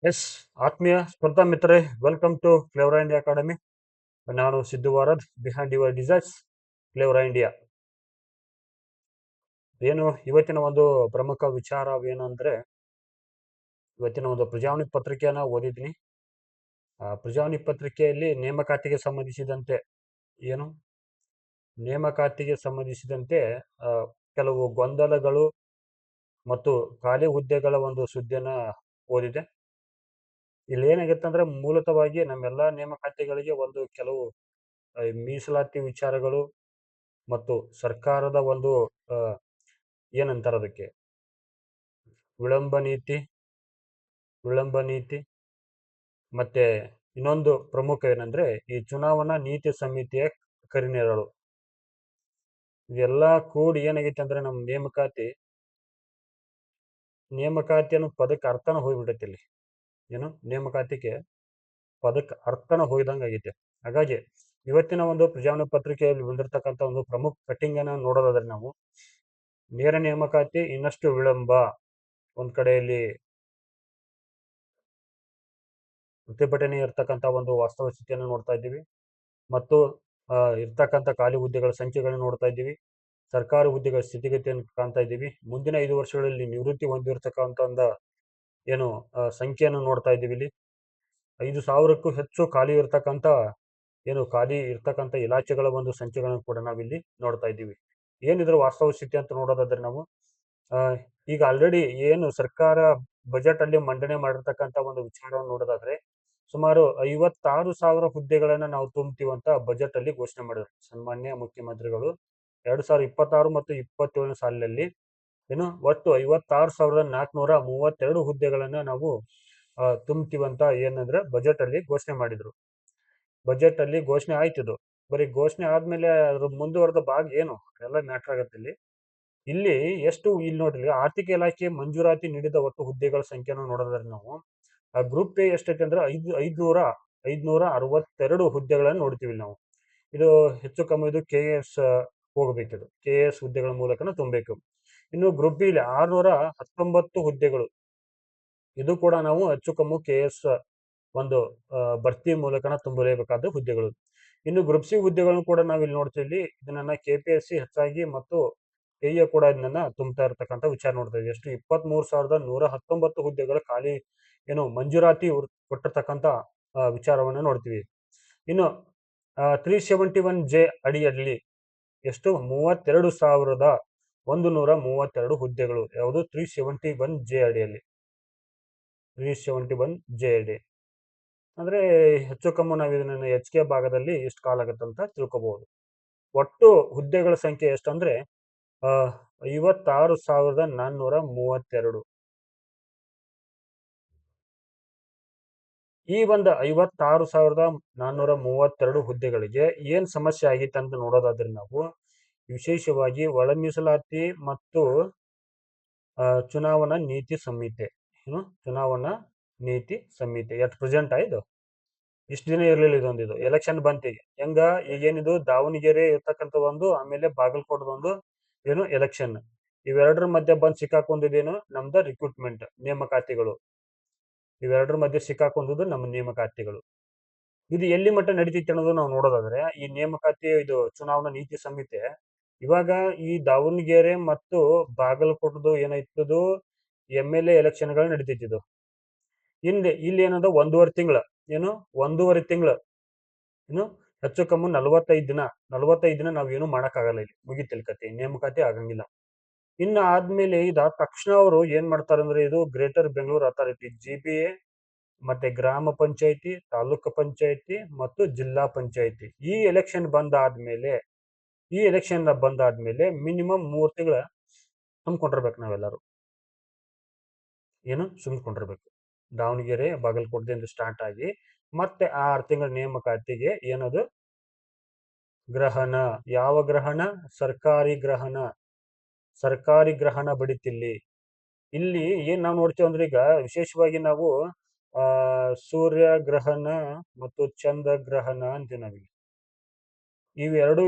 S ಆತ್ಮೀಯ ಸ್ಪರ್ಧಾ ಮಿತ್ರರೇ, ವೆಲ್ಕಮ್ ಟು ಫ್ಲೇವರ್ ಇಂಡಿಯಾ ಅಕಾಡೆಮಿ. ನಾನು Siddu Warad, behind your desires Flavour India. ಏನು ಇವತ್ತಿನ ಒಂದು ಪ್ರಮುಖ ವಿಚಾರವೇನಂದ್ರೆ, ಇವತ್ತಿನ ಒಂದು ಪ್ರಜಾವಾಣಿ ಪತ್ರಿಕೆಯನ್ನ ಓದಿದ್ದೀನಿ. ಆ ಪ್ರಜಾವಾಣಿ ಪತ್ರಿಕೆಯಲ್ಲಿ ಏನು ನೇಮಕಾತಿಗೆ ಸಂಬಂಧಿಸಿದಂತೆ ಆ, ಕೆಲವು ಗೊಂದಲಗಳು ಮತ್ತು ಖಾಲಿ ಹುದ್ದೆಗಳ ಒಂದು ಸುದ್ದಿಯನ್ನ ಓದಿದೆ. ಇಲ್ಲಿ ಏನಾಗುತ್ತೆ ಅಂದ್ರೆ, ಮೂಲತಃವಾಗಿ ನಮ್ಮೆಲ್ಲಾ ನೇಮಕಾತಿಗಳಿಗೆ ಒಂದು ಕೆಲವು ಮೀಸಲಾತಿ ವಿಚಾರಗಳು ಮತ್ತು ಸರ್ಕಾರದ ಒಂದು ಆ, ಏನಂತಾರ ಅದಕ್ಕೆ ವಿಳಂಬ ನೀತಿ ವಿಳಂಬ ನೀತಿ ಮತ್ತೆ ಇನ್ನೊಂದು ಪ್ರಮುಖ ಏನಂದ್ರೆ ಈ ಚುನಾವಣಾ ನೀತಿ ಸಮಿತಿಯ ಕರಿನೆರಳು. ಇದೆಲ್ಲ ಕೂಡಿ ಏನಾಗೈತೆ ಅಂದ್ರೆ ನಮ್ಮ ನೇಮಕಾತಿ ಅನ್ನೋ ಪದಕ್ಕೆ ಅರ್ಥನ ಹೋಗ್ಬಿಟ್ಟೈತಿ. ಇಲ್ಲಿ ಏನು ನೇಮಕಾತಿಗೆ ಪದಕ್ಕೆ ಅರ್ಥನ ಹೋಯ್ದಂಗ ಆಗೈತೆ. ಹಾಗಾಗಿ ಇವತ್ತಿನ ಒಂದು ಪ್ರಜಾವಾಣಿ ಪತ್ರಿಕೆಯಲ್ಲಿ ಬಂದಿರತಕ್ಕಂಥ ಒಂದು ಪ್ರಮುಖ ಕಟ್ಟಿಂಗ್ ಅನ್ನ ನೋಡೋದಾದ್ರೆ, ನಾವು ನೇರ ನೇಮಕಾತಿ ಇನ್ನಷ್ಟು ವಿಳಂಬ, ಒಂದ್ ಕಡೆಯಲ್ಲಿ ಪ್ರತಿಭಟನೆ ಇರ್ತಕ್ಕಂಥ ಒಂದು ವಾಸ್ತವ ಸ್ಥಿತಿಯನ್ನು ನೋಡ್ತಾ ಇದ್ದೀವಿ. ಮತ್ತು ಇರ್ತಕ್ಕಂಥ ಖಾಲಿ ಹುದ್ದೆಗಳ ಸಂಖ್ಯೆಗಳನ್ನು ನೋಡ್ತಾ ಇದ್ದೀವಿ. ಸರ್ಕಾರಿ ಹುದ್ದೆಗಳ ಸ್ಥಿತಿಗತಿಯನ್ನು ಕಾಣ್ತಾ ಇದ್ದೀವಿ. ಮುಂದಿನ 5 ವರ್ಷಗಳಲ್ಲಿ ನಿವೃತ್ತಿ ಹೊಂದಿರತಕ್ಕಂಥ ಏನು ಸಂಖ್ಯೆಯನ್ನು ನೋಡ್ತಾ ಇದ್ದೀವಿ. ಇಲ್ಲಿ 5,000ಕ್ಕೂ ಹೆಚ್ಚು ಖಾಲಿ ಇರ್ತಕ್ಕಂಥ ಇಲಾಖೆಗಳ ಒಂದು ಸಂಖ್ಯೆಗಳನ್ನು ಕೂಡ ನಾವಿಲ್ಲಿ ನೋಡ್ತಾ ಇದ್ದೀವಿ. ಏನಿದ್ರ ವಾಸ್ತವ ಸ್ಥಿತಿ ಅಂತ ನೋಡೋದಾದ್ರೆ, ನಾವು ಈಗ ಆಲ್ರೆಡಿ ಏನು ಸರ್ಕಾರ ಬಜೆಟ್ ಅಲ್ಲಿ ಮಂಡನೆ ಮಾಡಿರ್ತಕ್ಕಂಥ ಒಂದು ವಿಚಾರವನ್ನು ನೋಡೋದಾದ್ರೆ, ಸುಮಾರು 56,000 ಹುದ್ದೆಗಳನ್ನ ನಾವು ತುಂಬ್ತೀವಿ ಅಂತ ಬಜೆಟ್ ಅಲ್ಲಿ ಘೋಷಣೆ ಮಾಡಿದ್ರು ಸನ್ಮಾನ್ಯ ಮುಖ್ಯಮಂತ್ರಿಗಳು. 2026 ಮತ್ತು 27ನೇ ಸಾಲಿನಲ್ಲಿ ಒಟ್ಟು 56,432 ಹುದ್ದೆಗಳನ್ನ ನಾವು ತುಂಬ್ತೀವಂತ ಏನಂದ್ರೆ ಬಜೆಟ್ ಅಲ್ಲಿ ಘೋಷಣೆ ಮಾಡಿದ್ರು. ಬಜೆಟ್ ಅಲ್ಲಿ ಘೋಷಣೆ ಆಯ್ತಿದ್ದು, ಬರೀ ಘೋಷಣೆ ಆದ್ಮೇಲೆ ಅದ್ರ ಮುಂದುವರೆದ ಭಾಗ ಏನು ಎಲ್ಲ ಮ್ಯಾಟರ್ ಆಗತ್ತೆ. ಇಲ್ಲಿ ಇಲ್ಲಿ ನೋಡ್ರಿ, ಆರ್ಥಿಕ ಇಲಾಖೆ ಮಂಜೂರಾತಿ ನೀಡಿದ ಒಟ್ಟು ಹುದ್ದೆಗಳ ಸಂಖ್ಯೆಯನ್ನು ನೋಡೋದಾದ್ರೆ, ನಾವು ಆ ಗ್ರೂಪ್ ಪೇ ಎಷ್ಟೈತೆ ಅಂದ್ರೆ 562 ಹುದ್ದೆಗಳನ್ನು ನೋಡ್ತೀವಿ ನಾವು. ಇದು ಹೆಚ್ಚು ಕಮ್ಮಿ ಇದು KS ಹೋಗಬೇಕಿದು, KS ಹುದ್ದೆಗಳ ಮೂಲಕನ ತುಂಬಬೇಕು. ಇನ್ನು ಗ್ರೂಪ್ ಬಿ 619 ಹುದ್ದೆಗಳು, ಇದು ಕೂಡ ನಾವು ಹೆಚ್ಚು ಕಮ್ಮಿ KS ಒಂದು ಭರ್ತಿ ಮೂಲಕನ ತುಂಬಲೇಬೇಕಾದ ಹುದ್ದೆಗಳು. ಇನ್ನು ಗ್ರೂಪ್ ಸಿ ಹುದ್ದೆಗಳನ್ನು ಕೂಡ ನಾವು ಇಲ್ಲಿ ನೋಡ್ತೀವಿ. ಇದನ್ನ KPSC ಹೆಚ್ಚಾಗಿ ಮತ್ತು KA ಕೂಡ ಇದನ್ನ ತುಂಬ್ತಾ ಇರ್ತಕ್ಕಂಥ ವಿಚಾರ ನೋಡ್ತಾ ಇದ್ದೀವಿ. ಎಷ್ಟು 23,119 ಹುದ್ದೆಗಳ ಖಾಲಿ ಮಂಜೂರಾತಿ ಕೊಟ್ಟಿರ್ತಕ್ಕಂಥ ವಿಚಾರವನ್ನು ನೋಡ್ತೀವಿ. ಇನ್ನು 371J ಅಡಿಯಲ್ಲಿ ಎಷ್ಟು 32,132 ಹುದ್ದೆಗಳು, ಯಾವುದು 371J ಅಡಿಯಲ್ಲಿ. 371J ಅಡಿ ಅಂದ್ರೆ ಹೆಚ್ಚು ಕಮ್ಮಿ ನಾವು ಇದನ್ನ HK ಭಾಗದಲ್ಲಿ ಎಷ್ಟು ಕಾಲ ಆಗತ್ತಂತ ತಿಳ್ಕೊಬಹುದು. ಒಟ್ಟು ಹುದ್ದೆಗಳ ಸಂಖ್ಯೆ ಎಷ್ಟಂದ್ರೆ 56,432. ಈ ಒಂದು 56,432 ಹುದ್ದೆಗಳಿಗೆ ಏನ್ ಸಮಸ್ಯೆ ಆಗಿತ್ತು ಅಂತ ನೋಡೋದಾದ್ರೆ, ನಾವು ವಿಶೇಷವಾಗಿ ಒಳ ಮೀಸಲಾತಿ ಮತ್ತು ಚುನಾವಣಾ ನೀತಿ ಸಂಹಿತೆ ಚುನಾವಣಾ ನೀತಿ ಸಂಹಿತೆ ಎಟ್ ಪ್ರೆಸೆಂಟ್ ಆಯ್ತು. ಇಷ್ಟು ದಿನ ಇರ್ಲಿಲ್ಲ ಇದು ಎಲೆಕ್ಷನ್ ಬಂತಿಗೆ ಹೆಂಗ ಈಗೇನಿದು ದಾವಣಗೆರೆ ಇರ್ತಕ್ಕಂಥ ಒಂದು, ಆಮೇಲೆ ಬಾಗಲಕೋಟದ ಎಲೆಕ್ಷನ್, ಇವೆರಡರ ಮಧ್ಯೆ ಬಂದ್ ಸಿಕ್ಕಾಕೊಂಡಿದ್ದೇನು ನಮ್ದ ರಿಕ್ರೂಟ್ಮೆಂಟ್ ನೇಮಕಾತಿಗಳು. ಇವೆರಡರ ಮಧ್ಯೆ ಸಿಕ್ಕಾಕೊಂಡಿದ್ದು ನಮ್ಮ ನೇಮಕಾತಿಗಳು. ಇದು ಎಲ್ಲಿ ಮಟ್ಟ ನಡೀತಿತ್ತು ಅನ್ನೋದು ನಾವು ನೋಡೋದಾದ್ರೆ, ಈ ನೇಮಕಾತಿ ಚುನಾವಣಾ ನೀತಿ ಸಂಹಿತೆ ಇವಾಗ ಈ ದಾವಣಗೆರೆ ಮತ್ತು ಬಾಗಲಕೋಟದು ಏನಾಯ್ತದು MLA ಎಲೆಕ್ಷನ್ಗಳು ನಡೀತಿದ್ದು. ಇಲ್ಲಿ ಏನದ ಒಂದೂವರೆ ತಿಂಗಳ ಹೆಚ್ಚು ಕಮ್ಮಿ 45 ದಿನ ನಾವೇನು ಮಾಡಕ್ಕಾಗಲ್ಲ. ಇಲ್ಲಿ ಮುಗಿತಿಲ್ ಕತೆ, ನೇಮಕಾತಿ ಆಗಂಗಿಲ್ಲ. ಇನ್ನು ಆದ್ಮೇಲೆ ಇದಾದ ತಕ್ಷಣ ಅವರು ಏನ್ ಮಾಡ್ತಾರೆ ಅಂದ್ರೆ, ಇದು ಗ್ರೇಟರ್ ಬೆಂಗಳೂರು ಅಥಾರಿಟಿ GPA ಮತ್ತೆ ಗ್ರಾಮ ಪಂಚಾಯತಿ, ತಾಲೂಕು ಪಂಚಾಯತಿ ಮತ್ತು ಜಿಲ್ಲಾ ಪಂಚಾಯತಿ ಈ ಎಲೆಕ್ಷನ್ ಬಂದಾದ್ಮೇಲೆ ಮಿನಿಮಮ್ 3 ತಿಂಗಳ ತುಂಬಿಕೊಂಡಿರ್ಬೇಕು. ನಾವೆಲ್ಲರೂ ಸುಮ್ಕೊಂಡಿರ್ಬೇಕು. ದಾವಣಗೆರೆ ಬಾಗಲಕೋಟದಿಂದ ಸ್ಟಾರ್ಟ್ ಆಗಿ ಮತ್ತೆ 6 ತಿಂಗಳ ನೇಮಕಾತಿಗೆ ಏನದು ಗ್ರಹಣ. ಯಾವ ಗ್ರಹಣ? ಸರ್ಕಾರಿ ಗ್ರಹಣ ಬಡಿತಿಲ್ಲಿ. ಇಲ್ಲಿ ಏನ್ ನಾವು ನೋಡ್ತೀವಿ ಅಂದ್ರೆ, ಈಗ ವಿಶೇಷವಾಗಿ ನಾವು ಸೂರ್ಯ ಗ್ರಹಣ ಮತ್ತು ಚಂದ್ರ ಗ್ರಹಣ ಅಂತೀವಿ ನಾವಿಲ್ಲಿ. ಇವೆರಡೂ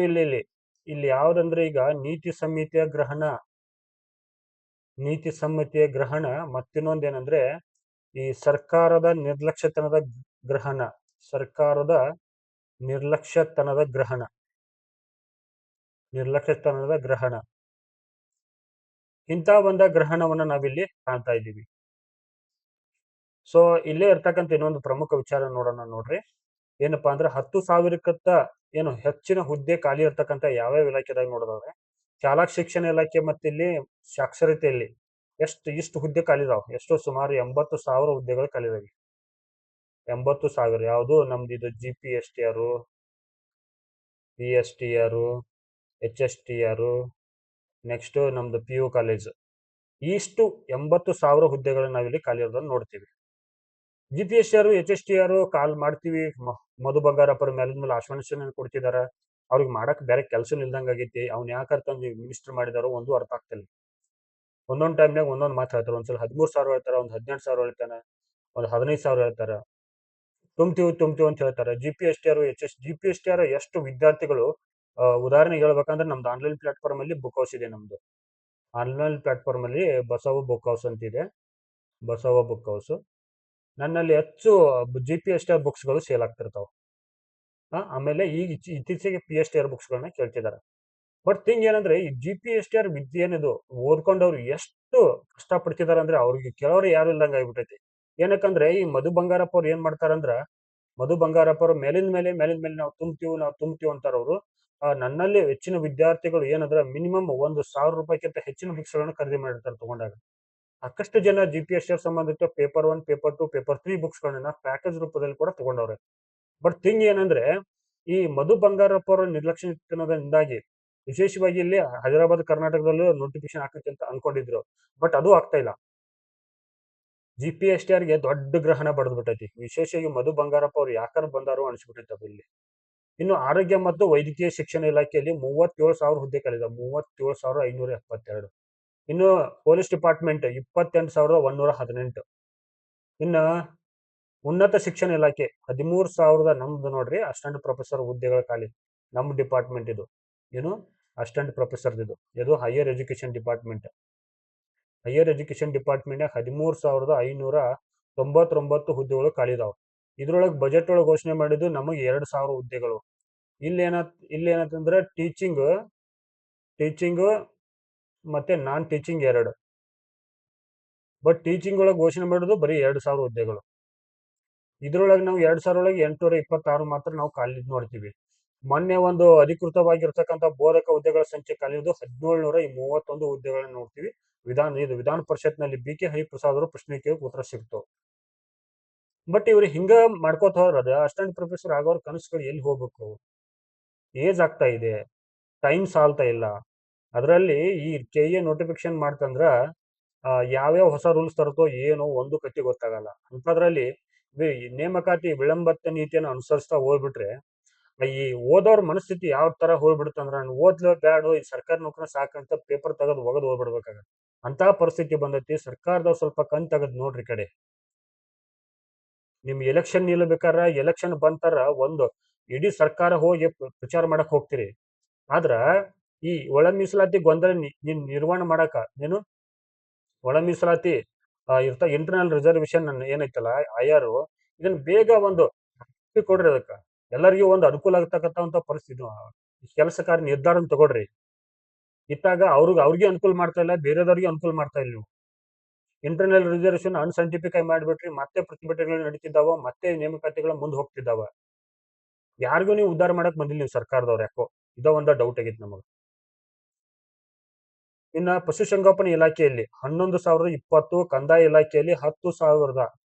ಇಲ್ಲಿ ಯಾವ್ದಂದ್ರೆ, ಈಗ ನೀತಿ ಸಂಹಿತೆಯ ಗ್ರಹಣ ಮತ್ತಿನ್ನೊಂದೇನಂದ್ರೆ ಈ ಸರ್ಕಾರದ ನಿರ್ಲಕ್ಷ್ಯತನದ ಗ್ರಹಣ, ಸರ್ಕಾರದ ನಿರ್ಲಕ್ಷ್ಯತನದ ಗ್ರಹಣ, ನಿರ್ಲಕ್ಷ್ಯತನದ ಗ್ರಹಣ, ಇಂಥ ಒಂದು ಗ್ರಹಣವನ್ನ ನಾವಿಲ್ಲಿ ಕಾಣ್ತಾ ಇದ್ದೀವಿ. ಸೊ ಇಲ್ಲೇ ಇರ್ತಕ್ಕಂಥ ಇನ್ನೊಂದು ಪ್ರಮುಖ ವಿಚಾರ ನೋಡೋಣ ನೋಡ್ರಿ. ಏನಪ್ಪಾ ಅಂದ್ರೆ 10,000ಕ್ಕಿಂತ ಏನು ಹೆಚ್ಚಿನ ಹುದ್ದೆ ಖಾಲಿ ಇರ್ತಕ್ಕಂಥ ಯಾವ್ಯಾವ ಇಲಾಖೆದಾಗ ನೋಡೋದಾದ್ರೆ ಶಾಲಾ ಶಿಕ್ಷಣ ಇಲಾಖೆ ಮತ್ತೆ ಇಲ್ಲಿ ಸಾಕ್ಷರತೆಯಲ್ಲಿ ಇಷ್ಟು ಹುದ್ದೆ ಖಾಲಿದಾವ್. ಎಷ್ಟೋ ಸುಮಾರು 80,000 ಹುದ್ದೆಗಳು ಖಾಲಿದಾವೆ. 80,000 ಯಾವುದು ನಮ್ದು ಇದು GPSTR, PSTR, HSTR, ನೆಕ್ಸ್ಟ್ ನಮ್ದು PU ಕಾಲೇಜ್. ಇಷ್ಟು 80,000 ಹುದ್ದೆಗಳನ್ನ ನಾವಿಲ್ಲಿ ಖಾಲಿ ಇರೋದನ್ನ ನೋಡ್ತೀವಿ. GPSTR, HSTR ಕಾಲ್ ಮಾಡ್ತೀವಿ, ಮಧು ಬಂಗಾರಪ್ಪರ ಮೇಲಿನ ಮೇಲೆ ಆಶ್ವಾಸನೆ ಕೊಡ್ತಿದಾರ. ಅವ್ರಿಗೆ ಮಾಡಕ್ ಬೇರೆ ಕೆಲಸ ಇಲ್ದಂಗ ಆಗೈತಿ. ಅವ್ನ ಯಾಕಂತಂದು ಮಿನಿಸ್ಟರ್ ಮಾಡಿದಾರೋ ಒಂದು ಅರ್ಥ ಆಗ್ತಿಲ್ಲ. ಒಂದೊಂದ್ ಟೈಮ್ನಾಗ ಒಂದೊಂದ್ ಮಾತು ಹೇಳ್ತಾರೆ. ಒಂದ್ಸಲ 13,000 ಹೇಳ್ತಾರ, ಒಂದ್ 18,000 ಹೇಳ್ತಾನ, ಒಂದ್ 15,000 ಹೇಳ್ತಾರ. ತುಂಬ್ತೀವಿ ಅಂತ ಹೇಳ್ತಾರೆ. GPSTR ಎಷ್ಟು ವಿದ್ಯಾರ್ಥಿಗಳು, ಉದಾಹರಣೆಗೆ ಹೇಳ್ಬೇಕಂದ್ರೆ ನಮ್ದು ಆನ್ಲೈನ್ ಪ್ಲಾಟ್ಫಾರ್ಮ್ ಅಲ್ಲಿ ಬುಕ್ ಹೌಸ್ ಇದೆ. ನಮ್ದು ಆನ್ಲೈನ್ ಪ್ಲಾಟ್ಫಾರ್ಮ್ ಅಲ್ಲಿ ಬಸವ ಬುಕ್ ಹೌಸ್ ಅಂತ ಇದೆ. ಬಸವ ಬುಕ್ ಹೌಸ್ ನನ್ನಲ್ಲಿ ಹೆಚ್ಚು GPSTR ಬುಕ್ಸ್ ಗಳು ಸೇಲ್ ಆಗ್ತಿರ್ತಾವ. ಆಮೇಲೆ ಈಗ ಇತ್ತೀಚೆಗೆ PSTR ಬುಕ್ಸ್ ಗಳನ್ನ ಕೇಳ್ತಿದಾರೆ. ಬಟ್ ಥಿಂಗ್ ಏನಂದ್ರೆ ಈ GPSTR ವಿದ್ಯೆ ಏನಿದು ಓದ್ಕೊಂಡವ್ರು ಎಷ್ಟು ಕಷ್ಟ ಪಡ್ತಿದಾರೆ ಅಂದ್ರೆ ಅವ್ರಿಗೆ ಕೆಲವರು ಯಾರು ಇಲ್ದಂಗ ಆಗ್ಬಿಟ್ಟೈತಿ. ಏನಕ್ಕಂದ್ರೆ ಈ ಮಧು ಬಂಗಾರಪ್ಪ ಅವ್ರು ಏನ್ ಮಾಡ್ತಾರಂದ್ರ, ಮಧು ಬಂಗಾರಪ್ಪ ಅವ್ರು ಮೇಲಿನ ಮೇಲೆ ನಾವು ತುಂಬ್ತೀವಿ ಅಂತಾರ ಅವರು. ನನ್ನಲ್ಲಿ ಹೆಚ್ಚಿನ ವಿದ್ಯಾರ್ಥಿಗಳು ಏನಂದ್ರೆ ಮಿನಿಮಮ್ 1,000 ರೂಪಾಯಿಗಿಂತ ಹೆಚ್ಚಿನ ಬುಕ್ಸ್ ಗಳನ್ನ ಖರೀದಿ ಮಾಡಿರ್ತಾರೆ ತಗೊಂಡಾಗ. ಸಾಕಷ್ಟು ಜನ GPSTR ಸಂಬಂಧಿತ ಪೇಪರ್ 1, ಪೇಪರ್ 2, ಪೇಪರ್ 3 ಬುಕ್ಸ್ ಗಳನ್ನ ಪ್ಯಾಕೇಜ್ ರೂಪದಲ್ಲಿ ಕೂಡ ತಗೊಂಡವ್ರೆ. ಬಟ್ ಥಿಂಗ್ ಏನಂದ್ರೆ ಈ ಮಧು ಬಂಗಾರಪ್ಪ ಅವರ ನಿರ್ಲಕ್ಷ್ಯದಿಂದಾಗಿ ವಿಶೇಷವಾಗಿ ಇಲ್ಲಿ ಹೈದರಾಬಾದ್ ಕರ್ನಾಟಕದಲ್ಲೂ ನೋಟಿಫಿಕೇಶನ್ ಹಾಕತ್ತೆ ಅಂತ ಅನ್ಕೊಂಡಿದ್ರು. ಬಟ್ ಅದು ಆಗ್ತಾ ಇಲ್ಲ. GPSTR ಗೆ ದೊಡ್ಡ ಗ್ರಹಣ ಬಡದ್ಬಿಟ್ಟೈತಿ. ವಿಶೇಷವಾಗಿ ಮಧು ಬಂಗಾರಪ್ಪ ಅವ್ರು ಯಾಕಂದ್ರೆ ಬಂದಾರೋ ಅನ್ಸ್ಬಿಟ್ಟೈತೆ ಇಲ್ಲಿ. ಇನ್ನು ಆರೋಗ್ಯ ಮತ್ತು ವೈದ್ಯಕೀಯ ಶಿಕ್ಷಣ ಇಲಾಖೆಯಲ್ಲಿ 37,000 ಹುದ್ದೆ ಖಾಲಿದಾವೆ. 37,572. ಇನ್ನು ಪೊಲೀಸ್ ಡಿಪಾರ್ಟ್ಮೆಂಟ್ 28,118. ಇನ್ನ ಉನ್ನತ ಶಿಕ್ಷಣ ಇಲಾಖೆ 13,000 ನಮ್ದು ನೋಡ್ರಿ ಅಸಿಸ್ಟೆಂಟ್ ಪ್ರೊಫೆಸರ್ ಹುದ್ದೆಗಳ ಖಾಲಿ. ನಮ್ಮ ಡಿಪಾರ್ಟ್ಮೆಂಟ್ ಇದು ಏನು ಅಸಿಸ್ಟೆಂಟ್ ಪ್ರೊಫೆಸರ್ ಇದು higher education department. Higher education department 13,599 ಹುದ್ದೆಗಳು ಖಾಲಿದಾವ್. ಇದ್ರೊಳಗೆ ಬಜೆಟ್ ಒಳಗೆ ಘೋಷಣೆ ಮಾಡಿದ್ದು ನಮಗೆ 2,000 ಹುದ್ದೆಗಳು. ಇಲ್ಲೇನಂತಂದ್ರೆ ಟೀಚಿಂಗ್ ಮತ್ತೆ ನಾನ್ ಟೀಚಿಂಗ್ 2. ಬಟ್ ಟೀಚಿಂಗ್ ಒಳಗೆ ಘೋಷಣೆ ಮಾಡೋದು ಬರೀ 2,000 ಹುದ್ದೆಗಳು. ಇದ್ರೊಳಗೆ ನಾವು 2,000 ಒಳಗೆ 826 ಮಾತ್ರ ನಾವು ಖಾಲಿ ನೋಡ್ತೀವಿ. ಮೊನ್ನೆ ಒಂದು ಅಧಿಕೃತವಾಗಿರ್ತಕ್ಕಂಥ ಬೋಧಕ ಹುದ್ದೆಗಳ ಸಂಖ್ಯೆ ಖಾಲಿದ್ದು 1,731 ಹುದ್ದೆಗಳನ್ನ ನೋಡ್ತೀವಿ. ವಿಧಾನ ಪರಿಷತ್ನಲ್ಲಿ BK ಹರಿಪ್ರಸಾದ್ ಅವರು ಪ್ರಶ್ನೆಗೆ ಉತ್ತರ ಸಿಕ್ತು. ಬಟ್ ಇವ್ರು ಹಿಂಗ ಮಾಡ್ಕೋತ ಹೋದ್ರ ಅಸಿಸ್ಟೆಂಟ್ ಪ್ರೊಫೆಸರ್ ಆಗೋರ್ ಕನಸುಗಳು ಎಲ್ಲಿ ಹೋಗ್ಬೇಕು? ಏಜ್ ಆಗ್ತಾ ಇದೆ, ಟೈಮ್ ಸಾಲ್ತಾ ಇಲ್ಲ. ಅದರಲ್ಲಿ ಈ KA ನೋಟಿಫಿಕೇಶನ್ ಮಾಡ್ತಂದ್ರ ಯಾವ್ಯಾವ ಹೊಸ ರೂಲ್ಸ್ ತರುತ್ತೋ ಏನೋ ಒಂದು ಕತ್ತಿ ಗೊತ್ತಾಗಲ್ಲ. ಅಂತದ್ರಲ್ಲಿ ನೇಮಕಾತಿ ವಿಳಂಬತ್ತ ನೀತಿಯನ್ನು ಅನುಸರಿಸ್ತಾ ಹೋಗ್ಬಿಟ್ರೆ ಈ ಓದೋರ್ ಮನಸ್ಥಿತಿ ಯಾವ ತರ ಹೋಗ್ಬಿಡುತ್ತಂದ್ರ ನಾನು ಓದ್ಲೋ ಬ್ಯಾಡೋ ಈ ಸರ್ಕಾರಿ ನೌಕರ ಸಾಕಂತ ಪೇಪರ್ ತೆಗೆದು ಒಗದು ಹೋಗ್ಬಿಡ್ಬೇಕಾಗತ್ತೆ. ಅಂತ ಪರಿಸ್ಥಿತಿ ಬಂದೈತಿ. ಸರ್ಕಾರದವ್ರು ಸ್ವಲ್ಪ ಕಣ್ ತೆಗೆದ್ ನೋಡ್ರಿ ಕಡೆ. ನಿಮ್ ಎಲೆಕ್ಷನ್ ನಿಲ್ಬೇಕಾರ ಎಲೆಕ್ಷನ್ ಬಂತಾರ ಒಂದು ಇಡೀ ಸರ್ಕಾರ ಹೋಗಿ ಪ್ರಚಾರ ಮಾಡಕ್ ಹೋಗ್ತೀರಿ. ಆದ್ರ ಈ ಒಳ ಮೀಸಲಾತಿ ಗೊಂದಲ ನಿರ್ವಹಣೆ ಮಾಡಕ ಒಳ ಮೀಸಲಾತಿ ಇಂಟರ್ನಲ್ ರಿಸರ್ವೇಶನ್ ಏನೈತಲ್ಲ IR ಇದನ್ನ ಬೇಗ ಒಂದು ಕೊಡ್ರಿ. ಅದಕ್ಕ ಎಲ್ಲರಿಗೂ ಒಂದು ಅನುಕೂಲ ಆಗತಕ್ಕಂತ ಪರಿಸ್ಥಿತಿ ಕೆಲಸ ಕಾರ್ಯ ನಿರ್ಧಾರ ತಗೊಳ್ರಿ. ಇತ್ತಾಗ ಅವ್ರಿಗೆ ಅನುಕೂಲ ಮಾಡ್ತಾ ಇಲ್ಲ, ಬೇರೆದವ್ರಿಗೆ ಅನುಕೂಲ ಮಾಡ್ತಾ ಇಲ್ಲ. ನೀವು ಇಂಟರ್ನಲ್ ರಿಸರ್ವೇಶನ್ ಅನ್ಸೈಂಟಿಫಿಕ್ ಆಗಿ ಮಾಡ್ಬಿಟ್ರಿ, ಮತ್ತೆ ಪ್ರತಿಭಟನೆಗಳು ನಡೀತಿದ್ದಾವ, ಮತ್ತೆ ನೇಮಕಾತಿಗಳ ಮುಂದೆ ಹೋಗ್ತಿದ್ದಾವ. ಯಾರಿಗೂ ನೀವು ಉದ್ಧಾರ ಮಾಡಕ್ ಬಂದಿಲ್ಲ ನೀವು ಸರ್ಕಾರದವ್ರು. ಯಾಕೋ ಇದೋ ಒಂದ ಡೌಟ್ ಆಗಿತ್ತು ನಮಗ. ಇನ್ನ ಪಶುಸಂಗೋಪನಾ ಇಲಾಖೆಯಲ್ಲಿ 11,020, ಕಂದಾಯ ಇಲಾಖೆಯಲ್ಲಿ 10,000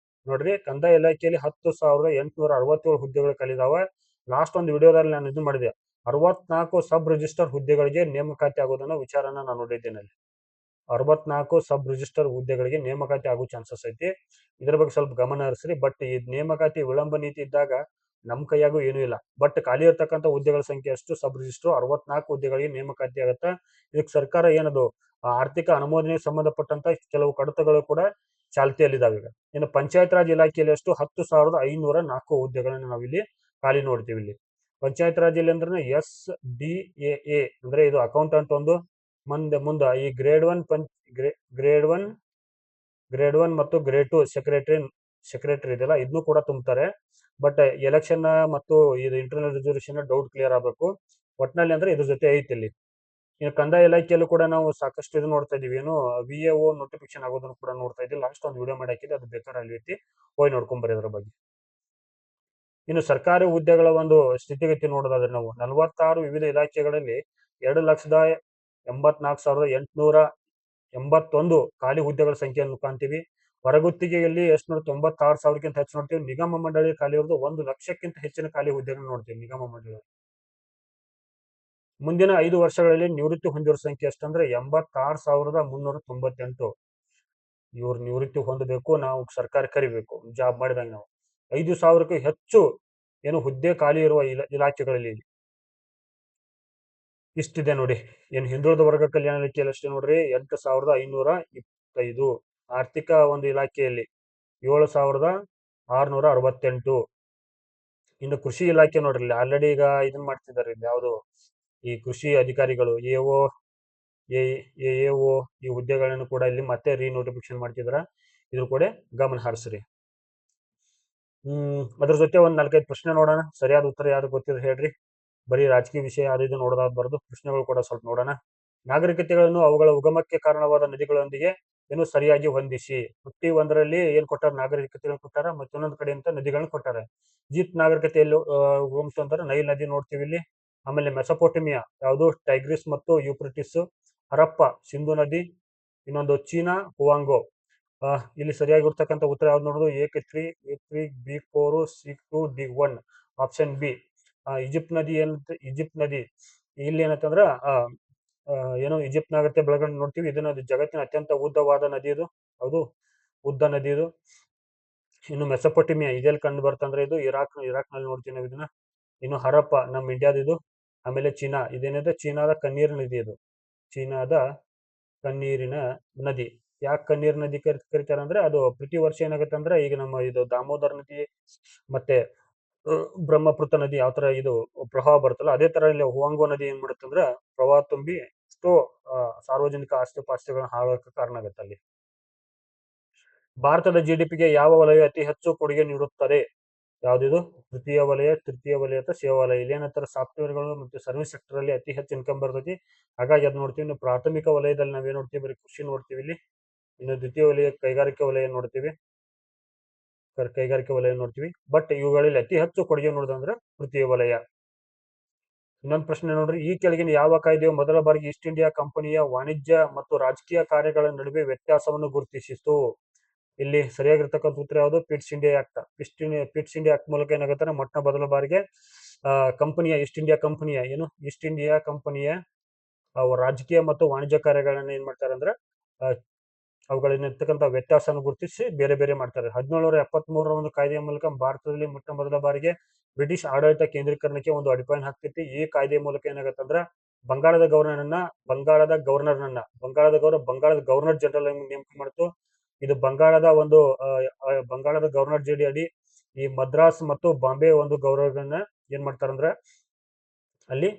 ನೋಡ್ರಿ. ಕಂದಾಯ ಇಲಾಖೆಯಲ್ಲಿ 10,867 ಹುದ್ದೆಗಳು ಖಾಲಿದಾವ. ಲಾಸ್ಟ್ ಒಂದು ವಿಡಿಯೋದಲ್ಲಿ ನಾನು ಇದು ಮಾಡಿದೆ. 64 ಸಬ್ ರಿಜಿಸ್ಟರ್ ಹುದ್ದೆಗಳಿಗೆ ನೇಮಕಾತಿ ಆಗೋದನ್ನ ವಿಚಾರನ ನಾನು ನೋಡಿದ್ದೇನೆ. 64 ಸಬ್ ರಿಜಿಸ್ಟರ್ ಹುದ್ದೆಗಳಿಗೆ ನೇಮಕಾತಿ ಆಗೋ ಚಾನ್ಸಸ್ ಐತಿ. ಇದ್ರ ಬಗ್ಗೆ ಸ್ವಲ್ಪ ಗಮನ ಹರಿಸ್ರಿ. ಬಟ್ ಈ ನೇಮಕಾತಿ ವಿಳಂಬ ನೀತಿ ಇದ್ದಾಗ ನಮ್ ಕೈಯಾಗೂ ಏನೂ ಇಲ್ಲ. ಬಟ್ ಖಾಲಿ ಇರ್ತಕ್ಕಂಥ ಹುದ್ದೆಗಳ ಸಂಖ್ಯೆ ಅಷ್ಟು ಸಬ್ ರಿಜಿಸ್ಟರ್ 64 ಹುದ್ದೆಗಳಿಗೆ ನೇಮಕಾತಿ ಆಗತ್ತ. ಇದಕ್ಕೆ ಸರ್ಕಾರ ಏನದು ಆರ್ಥಿಕ ಅನುಮೋದನೆಗೆ ಸಂಬಂಧಪಟ್ಟಂತ ಕೆಲವು ಕಡತಗಳು ಕೂಡ ಚಾಲ್ತಿಯಲ್ಲಿದ್ದಾವೆ. ಈಗ ಇನ್ನು ಪಂಚಾಯತ್ ರಾಜ್ ಇಲಾಖೆಯಲ್ಲಿ ಅಷ್ಟು 10,504 ಹುದ್ದೆಗಳನ್ನು ನಾವಿಲ್ಲಿ ಖಾಲಿ ನೋಡ್ತೀವಿ. ಇಲ್ಲಿ ಪಂಚಾಯತ್ ರಾಜ್ ಇಲ್ಲಿ ಅಂದ್ರೆ SDAA ಅಂದ್ರೆ ಇದು ಅಕೌಂಟೆಂಟ್ ಒಂದು. ಮುಂದೆ ಈ ಗ್ರೇಡ್ 1 ಮತ್ತು ಗ್ರೇಡ್ 2 ಸೆಕ್ರೆಟರಿ ಸೆಕ್ರೆಟರಿ ಇದೆಯಲ್ಲ ಇದನ್ನು ಕೂಡ ತುಂಬ್ತಾರೆ. ಬಟ್ ಎಲೆಕ್ಷನ್ ಮತ್ತು ಇದು ಇಂಟರ್ನಲ್ ರಿಸರ್ವೇಶನ್ ಡೌಟ್ ಕ್ಲಿಯರ್ ಆಗಬೇಕು. ಒಟ್ನಲ್ಲಿ ಅಂದ್ರೆ ಇದ್ರ ಜೊತೆ ಐತಿ ಇಲ್ಲಿ. ಇನ್ನು ಕಂದಾಯ ಇಲಾಖೆಯಲ್ಲೂ ಕೂಡ ನಾವು ಸಾಕಷ್ಟು ಇದು ನೋಡ್ತಾ ಇದೀವಿ, ಏನು VAO ನೋಟಿಫಿಕೇಶನ್ ಆಗೋದನ್ನು ಕೂಡ ನೋಡ್ತಾ ಇದ್ದೀವಿ. ಲಾಸ್ಟ್ ಒಂದು ವಿಡಿಯೋ ಮಾಡಿ ಹಾಕಿದೆ, ಅದು ಬೇಕಾದ್ರೆ ಅಲ್ಲಿ ಐತಿ, ಹೋಗಿ ನೋಡ್ಕೊಂಬರಿ ಅದ್ರ ಬಗ್ಗೆ. ಇನ್ನು ಸರ್ಕಾರಿ ಹುದ್ದೆಗಳ ಒಂದು ಸ್ಥಿತಿಗತಿ ನೋಡೋದಾದ್ರೆ ನಾವು 46 ವಿವಿಧ ಇಲಾಖೆಗಳಲ್ಲಿ 2,84,881 ಖಾಲಿ ಹುದ್ದೆಗಳ ಸಂಖ್ಯೆಯನ್ನು ಕಾಣ್ತೀವಿ. ಹೊರಗುತ್ತಿಗೆಯಲ್ಲಿ 96,000ಕ್ಕಿಂತ ಹೆಚ್ಚು ನೋಡ್ತೀವಿ. ನಿಗಮ ಮಂಡಳಿ ಖಾಲಿ ಇರೋದು 1,00,000ಕ್ಕಿಂತ ಹೆಚ್ಚಿನ ಖಾಲಿ ಹುದ್ದೆಗಳನ್ನು ನೋಡ್ತೀವಿ ನಿಗಮ ಮಂಡಳಿ. ಮುಂದಿನ 5 ವರ್ಷಗಳಲ್ಲಿ ನಿವೃತ್ತಿ ಹೊಂದಿರೋ ಸಂಖ್ಯೆ ಎಷ್ಟಂದ್ರೆ 86,398. ಇವ್ರು ನಿವೃತ್ತಿ ಹೊಂದಬೇಕು, ನಾವು ಸರ್ಕಾರ ಕರಿಬೇಕು ಜಾಬ್ ಮಾಡಿದಾಗ. ನಾವು 5,000ಕ್ಕೂ ಹೆಚ್ಚು ಏನು ಹುದ್ದೆ ಖಾಲಿ ಇರುವ ಇಲಾಖೆಗಳಲ್ಲಿ ಇಷ್ಟಿದೆ ನೋಡಿ. ಏನು ಹಿಂದುಳಿದ ವರ್ಗ ಕಲ್ಯಾಣ ಇಲಾಖೆಯಲ್ಲಿ ಅಷ್ಟೇ ನೋಡ್ರಿ 8,525. ಆರ್ಥಿಕ ಒಂದು ಇಲಾಖೆಯಲ್ಲಿ 7,668. ಇನ್ನು ಕೃಷಿ ಇಲಾಖೆ ನೋಡ್ರಿ, ಆಲ್ರೆಡಿ ಈಗ ಇದನ್ನ ಮಾಡ್ತಿದ್ದಾರೆ, ಯಾವುದು ಈ ಕೃಷಿ ಅಧಿಕಾರಿಗಳು AO ಈ ಹುದ್ದೆಗಳನ್ನು ಕೂಡ ಇಲ್ಲಿ ಮತ್ತೆ ನೋಟಿಫಿಕೇಶನ್ ಮಾಡ್ತಿದಾರ. ಇದ್ರ ಕೂಡ ಗಮನ ಹರಿಸ್ರಿ. ಅದ್ರ ಜೊತೆ ಒಂದ್ 4-5 ಪ್ರಶ್ನೆ ನೋಡೋಣ. ಸರಿಯಾದ ಉತ್ತರ ಯಾರು ಗೊತ್ತಿದ್ರೆ ಹೇಳ್ರಿ. ಬರೀ ರಾಜಕೀಯ ವಿಷಯ ಅದು ಇದು ನೋಡೋದಾಗಬಾರ್ದು, ಪ್ರಶ್ನೆಗಳು ಕೂಡ ಸ್ವಲ್ಪ ನೋಡೋಣ. ನಾಗರಿಕತೆಗಳನ್ನು ಅವುಗಳ ಉಗಮಕ್ಕೆ ಕಾರಣವಾದ ನದಿಗಳೊಂದಿಗೆ ಏನು ಸರಿಯಾಗಿ ಹೊಂದಿಸಿ. 51ರಲ್ಲಿ ಏನ್ ಕೊಟ್ಟಾರ, ನಾಗರಿಕತೆಗಳನ್ನು ಕೊಟ್ಟಾರ, ಮತ್ತೊಂದೊಂದು ಕಡೆ ಅಂತ ನದಿಗಳನ್ನ ಕೊಟ್ಟಾರೆ. ಈಜಿಪ್ಟ್ ನಾಗರಿಕತೆಯಲ್ಲಿ ಉಗಮಿಸ್ತು ಅಂದ್ರೆ ನೈಲ್ ನದಿ ನೋಡ್ತೀವಿ ಇಲ್ಲಿ. ಆಮೇಲೆ ಮೆಸೊಪೊಟೇಮಿಯಾ ಯಾವುದು ಟೈಗ್ರಿಸ್ ಮತ್ತು ಯೂಫ್ರಟಿಸ್. ಹರಪ್ಪ ಸಿಂಧು ನದಿ. ಇನ್ನೊಂದು ಚೀನಾ ಹುವಾಂಗೋ. ಇಲ್ಲಿ ಸರಿಯಾಗಿರ್ತಕ್ಕಂಥ ಉತ್ತರ ಯಾವ್ದು ನೋಡೋದು, A3, A3, B4, C2, D1. Option B. Egypt ನದಿ ಈಜಿಪ್ಟ್ ನದಿ ಇಲ್ಲಿ ಏನಂತಂದ್ರ ಏನು ಈಜಿಪ್ಟ್ ನಾಗರಿಕತೆ ಬೆಳಗಡೆ ನೋಡ್ತೀವಿ. ಇದನ್ನ ಜಗತ್ತಿನ ಅತ್ಯಂತ ಉದ್ದವಾದ ನದಿ ಇದು, ಹೌದು ಉದ್ದ ನದಿ ಇದು. ಇನ್ನು ಮೆಸೊಪೊಟೇಮಿಯಾ ಇದೆಲ್ಲಿ ಕಂಡು ಬರ್ತಂದ್ರೆ ಇದು ಇರಾಕ್ ನಲ್ಲಿ ನೋಡ್ತೀವಿ ನಾವು ಇದನ್ನ. ಇನ್ನು ಹರಪ್ಪ ನಮ್ಮ ಇಂಡಿಯಾದ ಇದು. ಆಮೇಲೆ ಚೀನಾ ಇದೇನಿದೆ, ಚೀನಾದ ಕಣ್ಣೀರ್ ನದಿ ಇದು, ಚೀನಾದ ಕಣ್ಣೀರಿನ ನದಿ. ಯಾಕೆ ಕಣ್ಣೀರ್ ನದಿ ಕರಿತಾರೆ ಅಂದ್ರೆ ಅದು ಪ್ರತಿ ವರ್ಷ ಏನಾಗುತ್ತೆ ಅಂದ್ರೆ, ಈಗ ನಮ್ಮ ಇದು ದಾಮೋದರ ನದಿ ಮತ್ತೆ ಬ್ರಹ್ಮಪುತ್ರ ನದಿ ಯಾವ ತರ ಇದು ಪ್ರವಾಹ ಬರುತ್ತಲ್ಲ, ಅದೇ ತರ ಇಲ್ಲಿ ಹುವಾಂಗೋ ನದಿ ಏನ್ ಮಾಡುತ್ತಂದ್ರ ಪ್ರವಾಹ ತುಂಬಿ ಎಷ್ಟೋ ಸಾರ್ವಜನಿಕ ಆಸ್ತಿ ಪಾಸ್ತಿಗಳನ್ನ ಹಾಳೋಕೆ ಕಾರಣ ಆಗುತ್ತೆ ಅಲ್ಲಿ. ಭಾರತದ GDPಗೆ ಯಾವ ವಲಯ ಅತಿ ಹೆಚ್ಚು ಕೊಡುಗೆ ನೀಡುತ್ತದೆ? ಯಾವ್ದಿದು, ತೃತೀಯ ವಲಯ, ಅಥವಾ ಸೇವಾ ವಲಯ. ಇಲ್ಲಿ ಏನಂತಾರೆ, ಸಾಫ್ಟ್ವೇರ್ಗಳು ಮತ್ತು ಸರ್ವಿಸ್ ಸೆಕ್ಟರ್ ಅಲ್ಲಿ ಅತಿ ಹೆಚ್ಚು ಇನ್ಕಮ್ ಬರ್ತೈತಿ, ಹಾಗಾಗಿ ಅದ್ ನೋಡ್ತೀವಿ. ಇನ್ನು ಪ್ರಾಥಮಿಕ ವಲಯದಲ್ಲಿ ನಾವೇನ್ ನೋಡ್ತೀವಿ, ಬರೀ ಕೃಷಿ ನೋಡ್ತೀವಿ ಇಲ್ಲಿ. ಇನ್ನು ದ್ವಿತೀಯ ವಲಯ ಕೈಗಾರಿಕೆ ವಲಯ ನೋಡ್ತೀವಿ, ಬಟ್ ಇವುಗಳಲ್ಲಿ ಅತಿ ಹೆಚ್ಚು ಕೊಡುಗೆ ನೋಡೋದಂದ್ರೆ ತೃತೀಯ ವಲಯ. ಇನ್ನೊಂದು ಪ್ರಶ್ನೆ ನೋಡ್ರಿ, ಈ ಕೆಳಗಿನ ಯಾವ ಕಾಯ್ದೆಯು ಮೊದಲ ಬಾರಿಗೆ ಈಸ್ಟ್ ಇಂಡಿಯಾ ಕಂಪನಿಯ ವಾಣಿಜ್ಯ ಮತ್ತು ರಾಜಕೀಯ ಕಾರ್ಯಗಳ ನಡುವೆ ವ್ಯತ್ಯಾಸವನ್ನು ಗುರುತಿಸಿತು? ಇಲ್ಲಿ ಸರಿಯಾಗಿರ್ತಕ್ಕಂಥ ಉತ್ತರ ಯಾವುದು, pits India act. Pits India act ಮೂಲಕ ಏನಾಗುತ್ತೆ, ಮೊಟ್ಟ ಮೊದಲ ಬಾರಿಗೆ ಕಂಪನಿಯ ಈಸ್ಟ್ ಇಂಡಿಯಾ ಕಂಪನಿಯ ರಾಜಕೀಯ ಮತ್ತು ವಾಣಿಜ್ಯ ಕಾರ್ಯಗಳನ್ನ ಏನ್ ಮಾಡ್ತಾರೆ ಅಂದ್ರೆ ಅವುಗಳಿರ್ತಕ್ಕಂಥ ವ್ಯತ್ಯಾಸವನ್ನು ಗುರುತಿಸಿ ಬೇರೆ ಬೇರೆ ಮಾಡ್ತಾರೆ. 1773ರ ಒಂದು ಕಾಯ್ದೆಯ ಮೂಲಕ ಭಾರತದಲ್ಲಿ ಮೊಟ್ಟ ಮೊದಲ ಬಾರಿಗೆ ಬ್ರಿಟಿಷ್ ಆಡಳಿತ ಕೇಂದ್ರೀಕರಣಕ್ಕೆ ಒಂದು ಅಡಿಪಾಯ ಹಾಕ್ತೈತಿ. ಈ ಕಾಯ್ದೆಯ ಮೂಲಕ ಏನಾಗುತ್ತೆ ಅಂದ್ರೆ ಬಂಗಾಳದ ಗವರ್ನರ್ ಜನರಲ್ ನೇಮಕ ಮಾಡ್ತು. ಇದು ಬಂಗಾಳದ ಗವರ್ನರ್ ಜೆಡಿ ಅಡಿ ಈ ಮದ್ರಾಸ್ ಮತ್ತು ಬಾಂಬೆ ಒಂದು ಗವರ್ನರ್ಗಳನ್ನ ಏನ್ ಮಾಡ್ತಾರಂದ್ರೆ ಅಲ್ಲಿ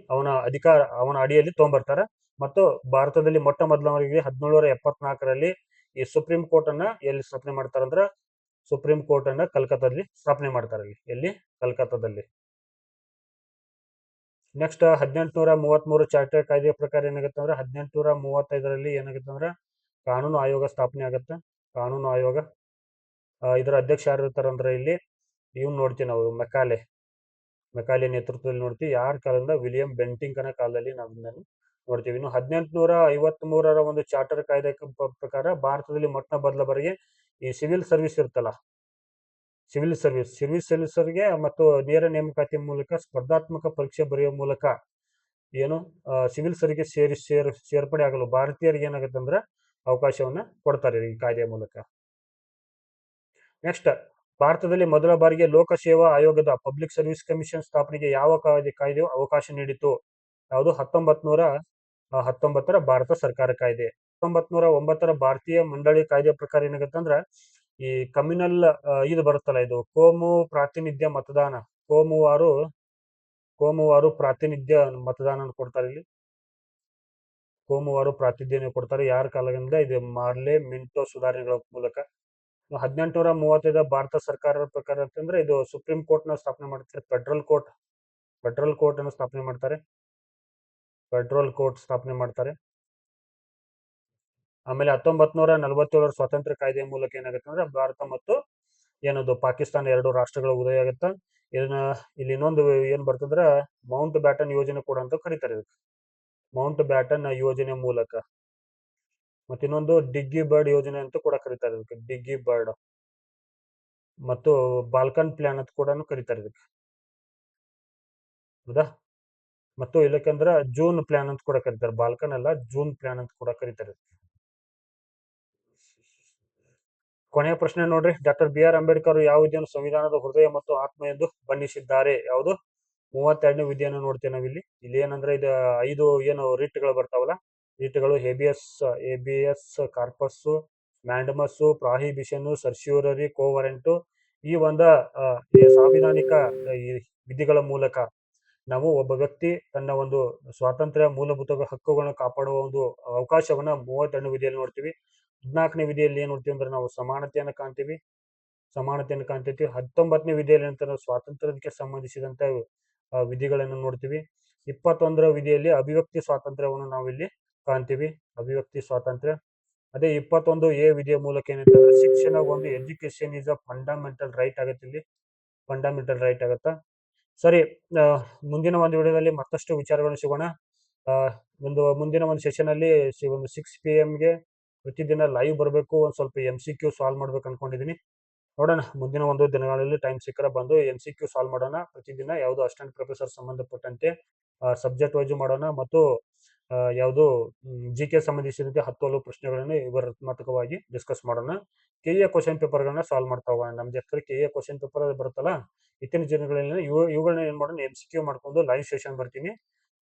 ಅವನ ಅಡಿಯಲ್ಲಿ ತಗೊಂಡ್ಬರ್ತಾರೆ. ಮತ್ತು ಭಾರತದಲ್ಲಿ ಮೊಟ್ಟ ಮೊದಲ ಬಾರಿಗೆ 1774ರಲ್ಲಿ ಈ ಸುಪ್ರೀಂ ಕೋರ್ಟ್ ಅನ್ನ ಎಲ್ಲಿ ಸ್ಥಾಪನೆ ಮಾಡ್ತಾರಂದ್ರ, ಸುಪ್ರೀಂ ಕೋರ್ಟ್ ಅನ್ನ ಕಲ್ಕತ್ತಾದಲ್ಲಿ ಸ್ಥಾಪನೆ ಮಾಡ್ತಾರೆ. ಎಲ್ಲಿ, ಕಲ್ಕತ್ತಾದಲ್ಲಿ. ನೆಕ್ಸ್ಟ್ 1833 ಚಾರ್ಟರ್ ಕಾಯ್ದೆಯ ಪ್ರಕಾರ ಏನಾಗುತ್ತೆ ಅಂದ್ರೆ 1835ರಲ್ಲಿ ಏನಾಗುತ್ತೆ ಅಂದ್ರೆ ಕಾನೂನು ಆಯೋಗ ಸ್ಥಾಪನೆ ಆಗುತ್ತೆ. ಕಾನೂನು ಆಯೋಗ ಇದರ ಅಧ್ಯಕ್ಷ ಯಾರು ಇರ್ತಾರಂದ್ರೆ ಇಲ್ಲಿ ಇವ್ನು ನೋಡ್ತೀವಿ ನಾವು, ಮೆಕಾಲೆ ನೇತೃತ್ವದಲ್ಲಿ ನೋಡ್ತೀವಿ. ಯಾರ ಕಾಲದಿಂದ, ವಿಲಿಯಂ ಬೆಂಟಿಂಕನ ಕಾಲದಲ್ಲಿ ನಾವು ನೋಡ್ತೀವಿ. ಇನ್ನು 1853ರ ಒಂದು ಚಾರ್ಟರ್ ಕಾಯ್ದೆ ಪ್ರಕಾರ ಭಾರತದಲ್ಲಿ ಮೊಟ್ಟ ಮೊದಲ ಬಾರಿಗೆ ಈ ಸಿವಿಲ್ ಸರ್ವಿಸ್ ಇರ್ತಲ್ಲ, ಸಿವಿಲ್ ಸರ್ವಿಸ್ಗೆ ಮತ್ತು ನೇರ ನೇಮಕಾತಿ ಮೂಲಕ ಸ್ಪರ್ಧಾತ್ಮಕ ಪರೀಕ್ಷೆ ಬರೆಯುವ ಮೂಲಕ ಏನು ಸಿವಿಲ್ ಸರ್ವಿಸ್ಗೆ ಸೇರ್ಪಡೆ ಆಗಲು ಭಾರತೀಯರಿಗೆ ಏನಾಗುತ್ತೆ ಅಂದ್ರೆ ಅವಕಾಶವನ್ನ ಕೊಡ್ತಾರೆ ಈ ಕಾಯ್ದೆಯ ಮೂಲಕ. ನೆಕ್ಸ್ಟ್, ಭಾರತದಲ್ಲಿ ಮೊದಲ ಬಾರಿಗೆ ಲೋಕ ಸೇವಾ ಆಯೋಗದ ಪಬ್ಲಿಕ್ ಸರ್ವಿಸ್ ಕಮಿಷನ್ ಸ್ಥಾಪನೆಗೆ ಯಾವ ಕಾಯ್ದೆಯು ಅವಕಾಶ ನೀಡಿತು? ಯಾವುದು, 1919ರ ಭಾರತ ಸರ್ಕಾರ ಕಾಯ್ದೆ. 1909ರ ಭಾರತೀಯ ಮಂಡಳಿ ಕಾಯ್ದೆ ಪ್ರಕಾರ ಏನಾಗುತ್ತೆ ಅಂದ್ರೆ ಈ ಕಮ್ಯುನಲ್ ಇದು ಬರುತ್ತಲ್ಲ, ಇದು ಕೋಮು ಪ್ರಾತಿನಿಧ್ಯ ಮತದಾನ, ಕೋಮುವಾರು ಪ್ರಾತಿನಿಧ್ಯ ಮತದಾನ ಕೊಡ್ತಾರೆ. ಇಲ್ಲಿ ಕೋಮುವಾರು ಪ್ರಾತಿನಿಧ್ಯ ಕೊಡ್ತಾರೆ. ಯಾರ ಕಾಲದಿಂದ? ಇದು ಮಾರ್ಲೆ ಮಿಂಟೋ ಸುಧಾರಣೆಗಳ ಮೂಲಕ. 1835 ಭಾರತ ಸರ್ಕಾರದ ಪ್ರಕಾರ ಅಂತಂದ್ರೆ ಇದು ಸುಪ್ರೀಂ ಕೋರ್ಟ್ ನ ಸ್ಥಾಪನೆ ಮಾಡ್ತಾರೆ. ಫೆಡರಲ್ ಕೋರ್ಟ್ ಅನ್ನು ಸ್ಥಾಪನೆ ಮಾಡ್ತಾರೆ. ಫೆಡರಲ್ ಕೋರ್ಟ್ ಸ್ಥಾಪನೆ ಮಾಡ್ತಾರೆ. ಆಮೇಲೆ 1947 ಸ್ವಾತಂತ್ರ್ಯ ಕಾಯ್ದೆಯ ಮೂಲಕ ಏನಾಗುತ್ತೆ ಅಂದ್ರೆ ಭಾರತ ಮತ್ತು ಏನದು ಪಾಕಿಸ್ತಾನ ಎರಡು ರಾಷ್ಟ್ರಗಳ ಉದಯ ಆಗುತ್ತಾ. ಇಲ್ಲಿ ಇನ್ನೊಂದು ಏನ್ ಬರ್ತಂದ್ರ ಮೌಂಟ್ ಬ್ಯಾಟನ್ ಯೋಜನೆ ಕೂಡ ಅಂತ ಕರೀತಾರೆ ಇದಕ್ಕೆ. ಮೌಂಟ್ ಬ್ಯಾಟನ್ ಯೋಜನೆ ಮೂಲಕ. ಮತ್ತೆ ಇನ್ನೊಂದು ಡಿಗ್ಗಿ ಬರ್ಡ್ ಯೋಜನೆ ಅಂತ ಕೂಡ ಕರೀತಾರೆ ಇದಕ್ಕೆ, ಡಿಗ್ಗಿ ಬರ್ಡ್. ಮತ್ತು ಬಾಲ್ಕನ್ ಪ್ಲಾನ್ ಅಂತ ಕೂಡ ಕರೀತಾರೆ ಇದಕ್ಕೆ, ಹೌದಾ. ಮತ್ತು ಇಲ್ಲಕ್ಕಂದ್ರ ಜೂನ್ ಪ್ಲಾನ್ ಅಂತ ಕೂಡ ಕರೀತಾರೆ. ಬಾಲ್ಕನ್ ಅಲ್ಲ, ಜೂನ್ ಪ್ಲಾನ್ ಅಂತ ಕೂಡ ಕರೀತಾರೆ. ಕೊನೆಯ ಪ್ರಶ್ನೆ ನೋಡ್ರಿ, ಡಾಕ್ಟರ್ ಬಿ ಆರ್ ಅಂಬೇಡ್ಕರ್ ಯಾವ ವಿಧಿಯನ್ನು ಸಂವಿಧಾನದ ಹೃದಯ ಮತ್ತು ಆತ್ಮ ಎಂದು ಬಣ್ಣಿಸಿದ್ದಾರೆ? ಯಾವುದು? 32ನೇ ವಿಧಿಯನ್ನು ನೋಡ್ತೇವೆ ನಾವಿಲ್ಲಿ. ಇಲ್ಲಿ ಏನಂದ್ರೆ ಇದು 5 ಏನು ರಿಟ್ಗಳು ಬರ್ತಾವಲ್ಲ, ರಿಟ್ಗಳು ಹೇಬಿಯಸ್ ಕಾರ್ಪಸ್, ಮ್ಯಾಂಡಮಸ್, ಪ್ರಾಹಿಬಿಷನ್, ಸರ್ಶ್ಯೂರರಿ, ಕೋವರೆಂಟ್. ಈ ಸಾಂವಿಧಾನಿಕ ವಿಧಿಗಳ ಮೂಲಕ ನಾವು ಒಬ್ಬ ವ್ಯಕ್ತಿ ತನ್ನ ಒಂದು ಸ್ವಾತಂತ್ರ್ಯ ಮೂಲಭೂತ ಹಕ್ಕುಗಳನ್ನು ಕಾಪಾಡುವ ಒಂದು ಅವಕಾಶವನ್ನ 32ನೇ ವಿಧಿಯಲ್ಲಿ ನೋಡ್ತೀವಿ. 14ನೇ ವಿಧಿಯಲ್ಲಿ ಏನ್ ನೋಡ್ತೀವಿ ಅಂದ್ರೆ ನಾವು ಸಮಾನತೆಯನ್ನು ಕಾಣ್ತೀವಿ. 19ನೇ ವಿಧಿಯಲ್ಲಿ ಅಂತ ಸ್ವಾತಂತ್ರ್ಯಕ್ಕೆ ಸಂಬಂಧಿಸಿದಂತ ವಿಧಿಗಳನ್ನು ನೋಡ್ತೀವಿ. 21ರ ವಿಧಿಯಲ್ಲಿ ಅಭಿವ್ಯಕ್ತಿ ಸ್ವಾತಂತ್ರ್ಯವನ್ನು ನಾವು ಇಲ್ಲಿ ಕಾಣ್ತೀವಿ, ಅಭಿವ್ಯಕ್ತಿ ಸ್ವಾತಂತ್ರ್ಯ. ಅದೇ 21A ವಿಧಿಯ ಮೂಲಕ ಏನಂತಂದ್ರೆ ಶಿಕ್ಷಣ ಒಂದು education is a fundamental right ಆಗತ್ತೆ. ಇಲ್ಲಿ ಫಂಡಮೆಂಟಲ್ ರೈಟ್ ಆಗತ್ತಾ. ಸರಿ, ಮುಂದಿನ ಒಂದು ವಿಡಿಯೋದಲ್ಲಿ ಮತ್ತಷ್ಟು ವಿಚಾರಗಳನ್ನು ಸಿಗೋಣ. ಮುಂದಿನ ಒಂದು ಸೆಷನ್ ಅಲ್ಲಿ ಒಂದು 6 PM ಗೆ ಪ್ರತಿದಿನ ಲೈವ್ ಬರಬೇಕು. ಒಂದ್ ಸ್ವಲ್ಪ MCQ ಸಾಲ್ವ್ ಮಾಡ್ಬೇಕು ಅನ್ಕೊಂಡಿದೀನಿ. ನೋಡೋಣ, ಮುಂದಿನ ಒಂದು ದಿನಗಳಲ್ಲಿ ಟೈಮ್ ಸಿಕ್ಕರೆ ಬಂದು MCQ ಸಾಲ್ವ್ ಮಾಡೋಣ. ಪ್ರತಿದಿನ ಯಾವುದು ಅಸಿಸ್ಟೆಂಟ್ ಪ್ರೊಫೆಸರ್ ಸಂಬಂಧಪಟ್ಟಂತೆ ಸಬ್ಜೆಕ್ಟ್ ವೈಸ್ ಮಾಡೋಣ. ಮತ್ತು ಯಾವುದು GK ಸಂಬಂಧಿಸಿದಂತೆ 10 ಪ್ರಶ್ನೆಗಳನ್ನು ವಿವರಣಾತ್ಮಕವಾಗಿ ಡಿಸ್ಕಸ್ ಮಾಡೋಣ. KA ಕ್ವಶನ್ ಪೇಪರ್ಗಳನ್ನ ಸಾಲ್ವ್ ಮಾಡ್ತಾ ಹೋಗೋಣ. ನಮ್ದು ಹೆಸರು KA ಕ್ವಶನ್ ಪೇಪರ್ ಬರುತ್ತಲ್ಲ, ಇತ್ತಿನ ದಿನಗಳಲ್ಲಿ ಇವುಗಳನ್ನ ಏನ್ ಮಾಡೋಣ, MCQ ಮಾಡ್ಕೊಂಡು ಲೈವ್ ಸೆಷನ್ ಬರ್ತೀನಿ.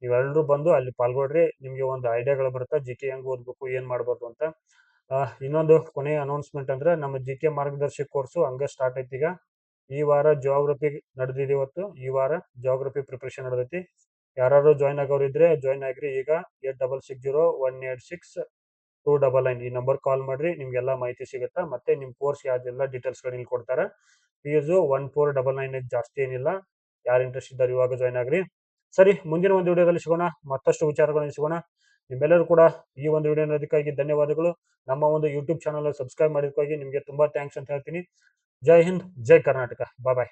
ನೀವೆಲ್ಲರೂ ಬಂದು ಅಲ್ಲಿ ಪಾಲ್ಗೊಳ್ರಿ. ನಿಮ್ಗೆ ಒಂದು ಐಡಿಯಾಗಳು ಬರುತ್ತೆ GK ಹೆಂಗ್ ಓದ್ಬೇಕು, ಏನ್ ಮಾಡ್ಬೋದು ಅಂತ. ಇನ್ನೊಂದು ಕೊನೆಯ ಅನೌನ್ಸ್ಮೆಂಟ್ ಅಂದ್ರೆ ನಮ್ಮ GK ಮಾರ್ಗದರ್ಶಿ ಕೋರ್ಸು ಹಂಗ ಸ್ಟಾರ್ಟ್ ಐತಿ. ಈಗ ಈ ವಾರ ಜಿಯೋಗ್ರಫಿ ನಡೆದಿದೆ. ಇವತ್ತು ಈ ವಾರ ಜಿಯೋಗ್ರಫಿ ಪ್ರಿಪರೇಷನ್ ನಡೆದೈತಿ. ಯಾರು ಜಾಯ್ನ್ ಆಗೋರು ಇದ್ರೆ ಜಾಯ್ನ್ ಆಗ್ರಿ. ಈಗ 8660186299 ಈ ನಂಬರ್ ಕಾಲ್ ಮಾಡ್ರಿ. ನಿಮ್ಗೆಲ್ಲ ಮಾಹಿತಿ ಸಿಗುತ್ತಾ. ಮತ್ತೆ ನಿಮ್ ಕೋರ್ಸ್ ಯಾವ್ದೆಲ್ಲ ಡೀಟೇಲ್ಸ್ ಗಳು ಇಲ್ಲಿ ಕೊಡ್ತಾರ. ಫೀಸು 1499 ಜಾಸ್ತಿ ಏನಿಲ್ಲ. ಯಾರು ಇಂಟ್ರೆಸ್ಟ್ ಇದ್ದಾರೆ ಇವಾಗ ಜಾಯ್ನ್ ಆಗ್ರಿ. ಸರಿ, ಮುಂದಿನ ಒಂದು ವಿಡಿಯೋದಲ್ಲಿ ಸಿಗೋಣ, ಮತ್ತಷ್ಟು ವಿಚಾರಗಳನ್ನು ಸಿಗೋಣ. ನಿಮ್ಮೆಲ್ಲರೂ ಕೂಡ ಈ ಒಂದು ವಿಡಿಯೋ ನೋಡೋದಕ್ಕಾಗಿ ಧನ್ಯವಾದಗಳು. ನಮ್ಮ ಒಂದು ಯೂಟ್ಯೂಬ್ ಚಾನಲ್ ಸಬ್ಸ್ಕ್ರೈಬ್ ಮಾಡೋದಕ್ಕಾಗಿ ನಿಮಗೆ ತುಂಬಾ ಥ್ಯಾಂಕ್ಸ್ ಅಂತ ಹೇಳ್ತೀನಿ. ಜೈ ಹಿಂದ್, ಜೈ ಕರ್ನಾಟಕ. ಬಾಯ್.